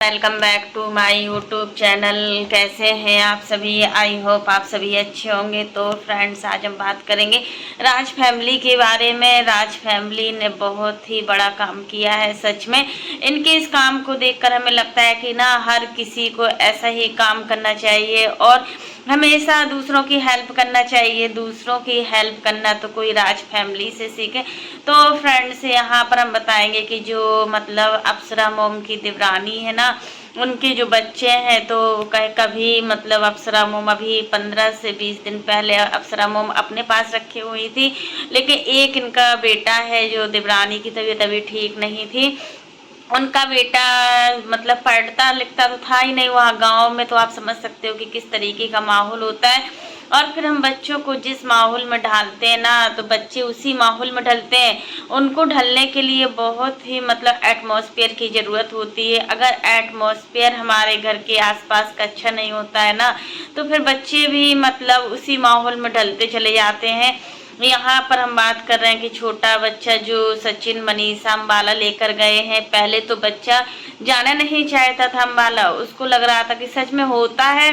Welcome back to my YouTube channel. कैसे हैं आप सभी? आई होप आप सभी अच्छे होंगे। तो फ्रेंड्स, आज हम बात करेंगे राज फैमिली के बारे में। राज फैमिली ने बहुत ही बड़ा काम किया है। सच में इनके इस काम को देखकर हमें लगता है कि ना हर किसी को ऐसा ही काम करना चाहिए और हमेशा दूसरों की हेल्प करना चाहिए। दूसरों की हेल्प करना तो कोई राज फैमिली से सीखे। तो फ्रेंड्स, यहाँ पर हम बताएंगे कि जो मतलब अप्सरा मोम की देवरानी है ना, उनके जो बच्चे हैं तो कभी मतलब अप्सरा मोम अभी 15 से 20 दिन पहले अप्सरा मोम अपने पास रखी हुई थी। लेकिन एक इनका बेटा है जो देवरानी की तबीयत अभी ठीक नहीं थी। उनका बेटा मतलब पढ़ता लिखता तो था ही नहीं। वहाँ गांव में तो आप समझ सकते हो कि किस तरीके का माहौल होता है। और फिर हम बच्चों को जिस माहौल में ढालते हैं ना, तो बच्चे उसी माहौल में ढलते हैं। उनको ढलने के लिए बहुत ही मतलब एटमॉस्फेयर की ज़रूरत होती है। अगर एटमॉस्फेयर हमारे घर के आसपास का अच्छा नहीं होता है ना, तो फिर बच्चे भी मतलब उसी माहौल में ढलते चले जाते हैं। यहाँ पर हम बात कर रहे हैं कि छोटा बच्चा जो सचिन मनीषा अम्बाला लेकर गए हैं। पहले तो बच्चा जाना नहीं चाहता था अम्बाला। उसको लग रहा था कि सच में होता है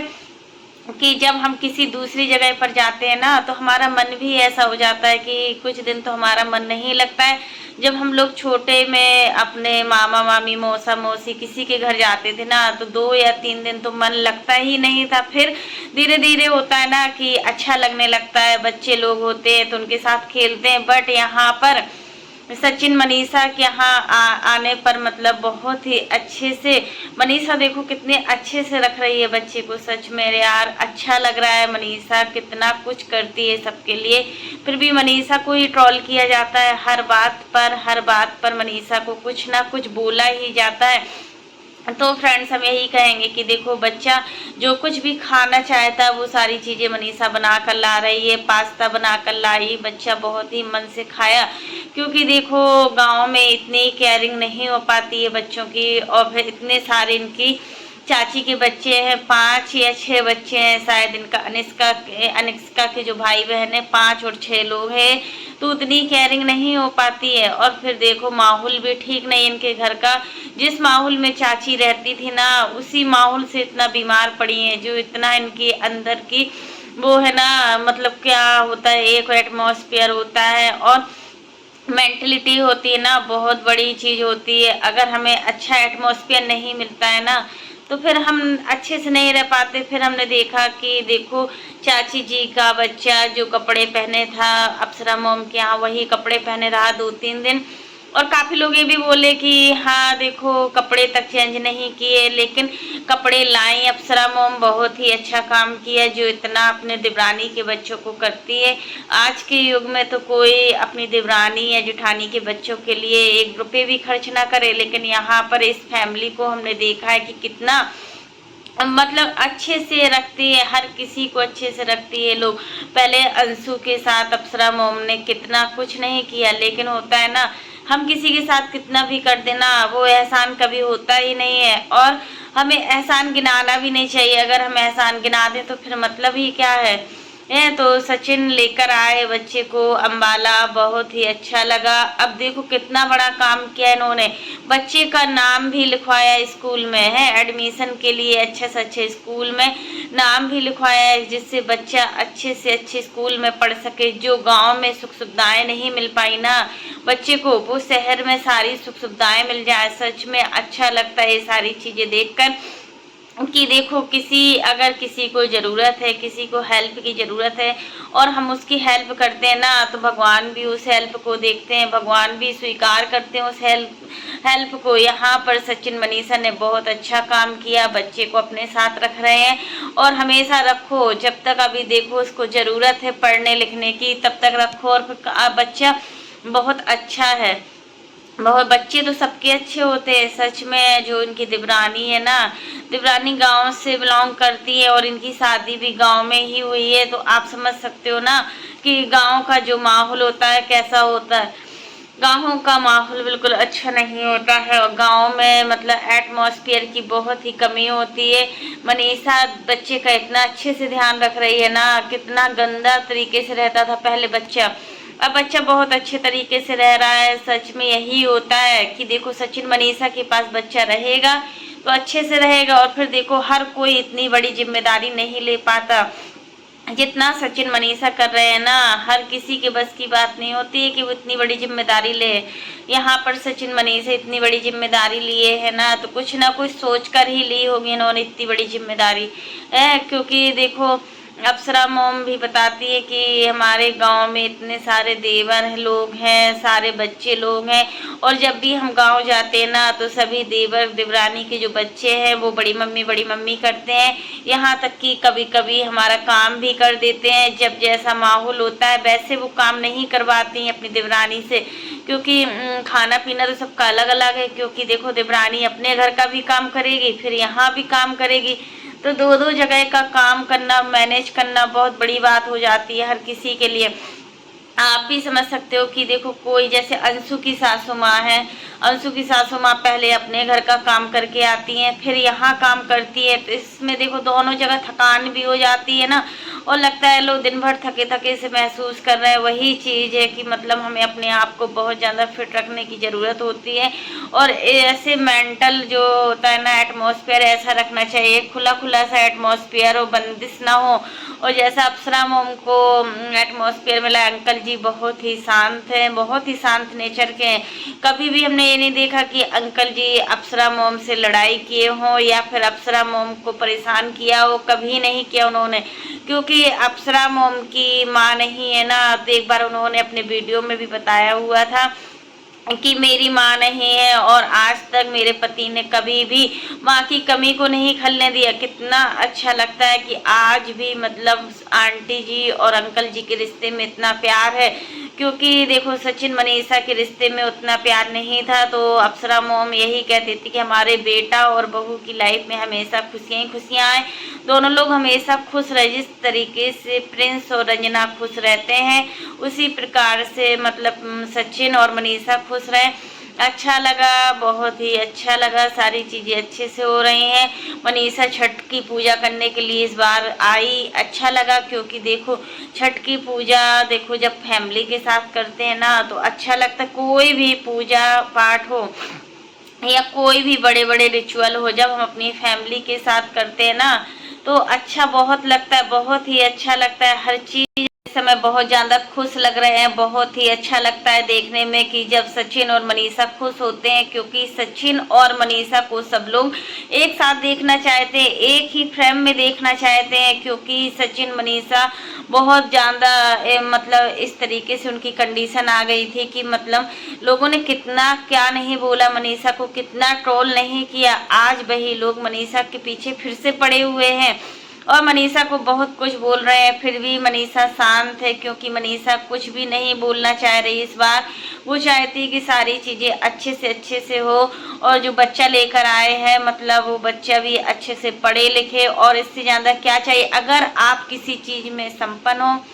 कि जब हम किसी दूसरी जगह पर जाते हैं ना, तो हमारा मन भी ऐसा हो जाता है कि कुछ दिन तो हमारा मन नहीं लगता है। जब हम लोग छोटे में अपने मामा मामी मौसा मौसी किसी के घर जाते थे ना, तो 2 या 3 दिन तो मन लगता ही नहीं था। फिर धीरे धीरे होता है ना कि अच्छा लगने लगता है। बच्चे लोग होते हैं तो उनके साथ खेलते हैं। बट यहाँ पर सचिन मनीषा के यहाँ आने पर मतलब बहुत ही अच्छे से मनीषा देखो कितने अच्छे से रख रही है बच्चे को। सच में यार अच्छा लग रहा है। मनीषा कितना कुछ करती है सबके लिए। फिर भी मनीषा को ही ट्रोल किया जाता है हर बात पर मनीषा को कुछ ना कुछ बोला ही जाता है। तो फ्रेंड्स, हम यही कहेंगे कि देखो बच्चा जो कुछ भी खाना चाहता है वो सारी चीज़ें मनीषा बना कर ला रही है। पास्ता बना कर लाई, बच्चा बहुत ही मन से खाया। क्योंकि देखो गांव में इतनी केयरिंग नहीं हो पाती है बच्चों की। और फिर इतने सारे इनकी चाची के बच्चे हैं, 5 या 6 बच्चे हैं शायद। इनका अनिष्का के जो भाई बहन है 5 और 6 लोग हैं। तो उतनी केयरिंग नहीं हो पाती है। और फिर देखो माहौल भी ठीक नहीं इनके घर का। जिस माहौल में चाची रहती थी ना, उसी माहौल से इतना बीमार पड़ी है। जो इतना इनके अंदर की वो है ना, मतलब क्या होता है, एक एटमॉस्फेयर होता है और मेंटलिटी होती है ना, बहुत बड़ी चीज़ होती है। अगर हमें अच्छा एटमॉस्फेयर नहीं मिलता है ना, तो फिर हम अच्छे से नहीं रह पाते। फिर हमने देखा कि देखो चाची जी का बच्चा जो कपड़े पहने था अप्सरा मोम के यहाँ, वही कपड़े पहने रहा 2-3 दिन। और काफ़ी लोग ये भी बोले कि हाँ देखो कपड़े तक चेंज नहीं किए, लेकिन कपड़े लाई अप्सरा मोम। बहुत ही अच्छा काम किया जो इतना अपने देवरानी के बच्चों को करती है। आज के युग में तो कोई अपनी देवरानी या जेठानी के बच्चों के लिए 1 रुपये भी खर्च ना करे, लेकिन यहाँ पर इस फैमिली को हमने देखा है कि कितना मतलब अच्छे से रखती है। हर किसी को अच्छे से रखती है। लोग पहले अंशु के साथ अप्सरा मोम ने कितना कुछ नहीं किया, लेकिन होता है ना हम किसी के साथ कितना भी कर देना, वो एहसान कभी होता ही नहीं है। और हमें एहसान गिनाना भी नहीं चाहिए। अगर हम एहसान गिना दें तो फिर मतलब ही क्या है। तो सचिन लेकर आए बच्चे को अम्बाला, बहुत ही अच्छा लगा। अब देखो कितना बड़ा काम किया इन्होंने। बच्चे का नाम भी लिखवाया स्कूल में है, एडमिशन के लिए अच्छे से अच्छे स्कूल में नाम भी लिखवाया है, जिससे बच्चा अच्छे से अच्छे स्कूल में पढ़ सके। जो गांव में सुख सुविधाएं नहीं मिल पाई ना बच्चे को, वो शहर में सारी सुख सुविधाएं मिल जाए। सच में अच्छा लगता है ये सारी चीज़ें देखकर कि देखो अगर किसी को ज़रूरत है, किसी को हेल्प की ज़रूरत है और हम उसकी हेल्प करते हैं ना, तो भगवान भी उस हेल्प को देखते हैं, भगवान भी स्वीकार करते हैं उस हेल्प को। यहाँ पर सचिन मनीषा ने बहुत अच्छा काम किया। बच्चे को अपने साथ रख रहे हैं और हमेशा रखो। जब तक अभी देखो उसको ज़रूरत है पढ़ने लिखने की, तब तक रखो। और फिर बच्चा बहुत अच्छा है। बहुत बच्चे तो सबके अच्छे होते हैं। सच में जो इनकी देवरानी है ना, देवरानी गांव से बिलोंग करती है और इनकी शादी भी गांव में ही हुई है। तो आप समझ सकते हो ना कि गांव का जो माहौल होता है कैसा होता है। गाँवों का माहौल बिल्कुल अच्छा नहीं होता है और गांव में मतलब एटमॉस्फेयर की बहुत ही कमी होती है। मनीषा बच्चे का इतना अच्छे से ध्यान रख रही है ना। कितना गंदा तरीके से रहता था पहले बच्चा, अब बच्चा बहुत अच्छे तरीके से रह रहा है। सच में यही होता है कि देखो सचिन मनीषा के पास बच्चा रहेगा तो अच्छे से रहेगा। और फिर देखो हर कोई इतनी बड़ी जिम्मेदारी नहीं ले पाता जितना सचिन मनीषा कर रहे हैं ना। हर किसी के बस की बात नहीं होती है कि वो इतनी बड़ी जिम्मेदारी ले। यहाँ पर सचिन मनीषा इतनी बड़ी जिम्मेदारी लिए है ना, तो कुछ ना कुछ सोच कर ही ली होगी इन्होंने इतनी बड़ी जिम्मेदारी है। क्योंकि देखो अप्सरा मोम भी बताती है कि हमारे गांव में इतने सारे देवर लोग हैं, सारे बच्चे लोग हैं, और जब भी हम गांव जाते हैं ना तो सभी देवर देवरानी के जो बच्चे हैं वो बड़ी मम्मी करते हैं। यहाँ तक कि कभी कभी हमारा काम भी कर देते हैं। जब जैसा माहौल होता है वैसे वो काम नहीं करवाती हैं अपनी देवरानी से, क्योंकि खाना पीना तो सबका अलग अलग है। क्योंकि देखो देवरानी अपने घर का भी काम करेगी, फिर यहाँ भी काम करेगी, तो दो दो जगह का काम करना, मैनेज करना बहुत बड़ी बात हो जाती है हर किसी के लिए। आप भी समझ सकते हो कि देखो कोई जैसे अंशु की सासू माँ है, अंशु की सासू माँ पहले अपने घर का काम करके आती हैं, फिर यहाँ काम करती है, तो इसमें देखो दोनों जगह थकान भी हो जाती है ना, और लगता है लोग दिन भर थके थके से महसूस कर रहे हैं। वही चीज़ है कि मतलब हमें अपने आप को बहुत ज़्यादा फिट रखने की ज़रूरत होती है, और ऐसे मेंटल जो होता है ना एटमॉस्फेयर ऐसा रखना चाहिए, खुला खुला सा एटमॉस्फेयर हो, बंदिश ना हो। और जैसा अप्सरा मोम को एटमॉस्फेयर मिला, अंकल जी बहुत ही शांत हैं, बहुत ही शांत नेचर के हैं। कभी भी हमने ये नहीं देखा कि अंकल जी अप्सरा मोम से लड़ाई किए हों या फिर अप्सरा मोम को परेशान किया हो, कभी नहीं किया उन्होंने। क्योंकि अप्सरा मोम की माँ नहीं है ना, तो एक बार उन्होंने अपने वीडियो में भी बताया हुआ था कि मेरी माँ नहीं है, और आज तक मेरे पति ने कभी भी माँ की कमी को नहीं खलने दिया। कितना अच्छा लगता है कि आज भी मतलब आंटी जी और अंकल जी के रिश्ते में इतना प्यार है। क्योंकि देखो सचिन मनीषा के रिश्ते में उतना प्यार नहीं था, तो अप्सरा मोम यही कहती थी कि हमारे बेटा और बहू की लाइफ में हमेशा खुशियाँ ही खुशियाँ आए, दोनों लोग हमेशा खुश रहे। जिस तरीके से प्रिंस और रंजना खुश रहते हैं उसी प्रकार से मतलब सचिन और मनीषा खुश रहे। अच्छा लगा, बहुत ही अच्छा लगा, सारी चीज़ें अच्छे से हो रही हैं। मनीषा छठ की पूजा करने के लिए इस बार आई, अच्छा लगा। क्योंकि देखो छठ की पूजा देखो जब फैमिली के साथ करते हैं ना तो अच्छा लगता है। कोई भी पूजा पाठ हो या कोई भी बड़े बड़े रिचुअल हो, जब हम अपनी फैमिली के साथ करते हैं ना तो अच्छा बहुत लगता है, बहुत ही अच्छा लगता है। हर चीज़ समय बहुत ज़्यादा खुश लग रहे हैं, बहुत ही अच्छा लगता है देखने में कि जब सचिन और मनीषा खुश होते हैं। क्योंकि सचिन और मनीषा को सब लोग एक साथ देखना चाहते हैं, एक ही फ्रेम में देखना चाहते हैं। क्योंकि सचिन मनीषा बहुत ज़्यादा मतलब इस तरीके से उनकी कंडीशन आ गई थी कि मतलब लोगों ने कितना क्या नहीं बोला, मनीषा को कितना ट्रोल नहीं किया, आज वही लोग मनीषा के पीछे फिर से पड़े हुए हैं और मनीषा को बहुत कुछ बोल रहे हैं। फिर भी मनीषा शांत है, क्योंकि मनीषा कुछ भी नहीं बोलना चाह रही इस बार। वो चाहती कि सारी चीज़ें अच्छे से हो, और जो बच्चा लेकर आए हैं मतलब वो बच्चा भी अच्छे से पढ़े लिखे, और इससे ज़्यादा क्या चाहिए। अगर आप किसी चीज़ में संपन्न हो,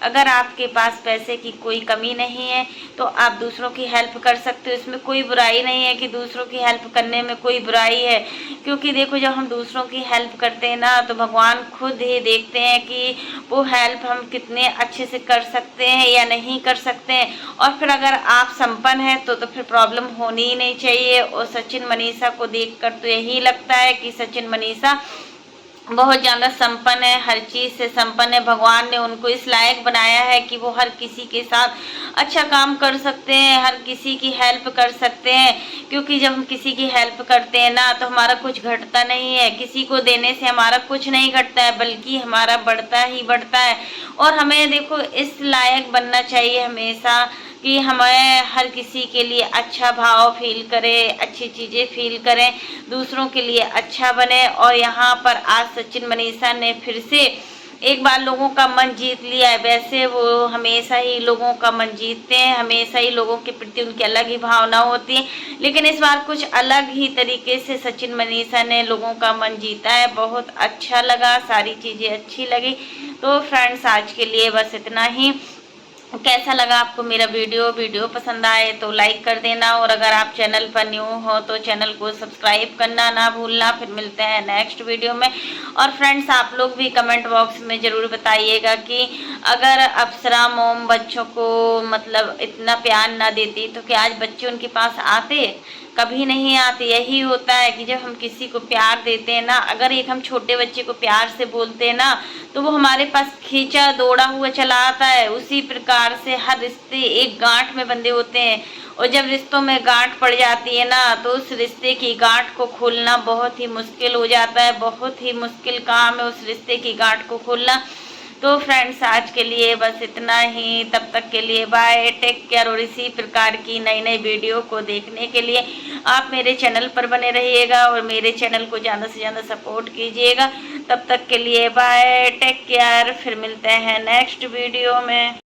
अगर आपके पास पैसे की कोई कमी नहीं है तो आप दूसरों की हेल्प कर सकते हो, इसमें कोई बुराई नहीं है कि दूसरों की हेल्प करने में कोई बुराई है। क्योंकि देखो जब हम दूसरों की हेल्प करते हैं ना तो भगवान खुद ही देखते हैं कि वो हेल्प हम कितने अच्छे से कर सकते हैं या नहीं कर सकते हैं। और फिर अगर आप संपन्न हैं तो फिर प्रॉब्लम होनी ही नहीं चाहिए। और सचिन मनीषा को देख कर तो यही लगता है कि सचिन मनीषा बहुत ज़्यादा संपन्न है, हर चीज़ से संपन्न है। भगवान ने उनको इस लायक बनाया है कि वो हर किसी के साथ अच्छा काम कर सकते हैं, हर किसी की हेल्प कर सकते हैं। क्योंकि जब हम किसी की हेल्प करते हैं ना तो हमारा कुछ घटता नहीं है, किसी को देने से हमारा कुछ नहीं घटता है, बल्कि हमारा बढ़ता ही बढ़ता है। और हमें देखो इस लायक बनना चाहिए हमेशा कि हमें हर किसी के लिए अच्छा भाव फील करें, अच्छी चीज़ें फील करें, दूसरों के लिए अच्छा बने। और यहाँ पर आज सचिन मनीषा ने फिर से एक बार लोगों का मन जीत लिया है। वैसे वो हमेशा ही लोगों का मन जीतते हैं, हमेशा ही लोगों के प्रति उनकी अलग ही भावना होती है, लेकिन इस बार कुछ अलग ही तरीके से सचिन मनीषा ने लोगों का मन जीता है। बहुत अच्छा लगा, सारी चीज़ें अच्छी लगी। तो फ्रेंड्स आज के लिए बस इतना ही। कैसा लगा आपको मेरा वीडियो पसंद आए तो लाइक कर देना, और अगर आप चैनल पर न्यू हो तो चैनल को सब्सक्राइब करना ना भूलना। फिर मिलते हैं नेक्स्ट वीडियो में। और फ्रेंड्स आप लोग भी कमेंट बॉक्स में ज़रूर बताइएगा कि अगर अप्सरा मोम बच्चों को मतलब इतना प्यार ना देती तो क्या आज बच्चे उनके पास आते। कभी नहीं आती। यही होता है कि जब हम किसी को प्यार देते हैं ना, अगर एक हम छोटे बच्चे को प्यार से बोलते हैं ना, तो वो हमारे पास खींचा दौड़ा हुआ चला आता है। उसी प्रकार से हर रिश्ते एक गांठ में बंधे होते हैं, और जब रिश्तों में गांठ पड़ जाती है ना, तो उस रिश्ते की गांठ को खोलना बहुत ही मुश्किल हो जाता है। बहुत ही मुश्किल काम है उस रिश्ते की गांठ को खोलना। तो फ्रेंड्स, आज के लिए बस इतना ही। तब तक के लिए बाय, टेक केयर। और इसी प्रकार की नई नई वीडियो को देखने के लिए आप मेरे चैनल पर बने रहिएगा और मेरे चैनल को ज़्यादा से ज़्यादा सपोर्ट कीजिएगा। तब तक के लिए बाय, टेक केयर। फिर मिलते हैं नेक्स्ट वीडियो में।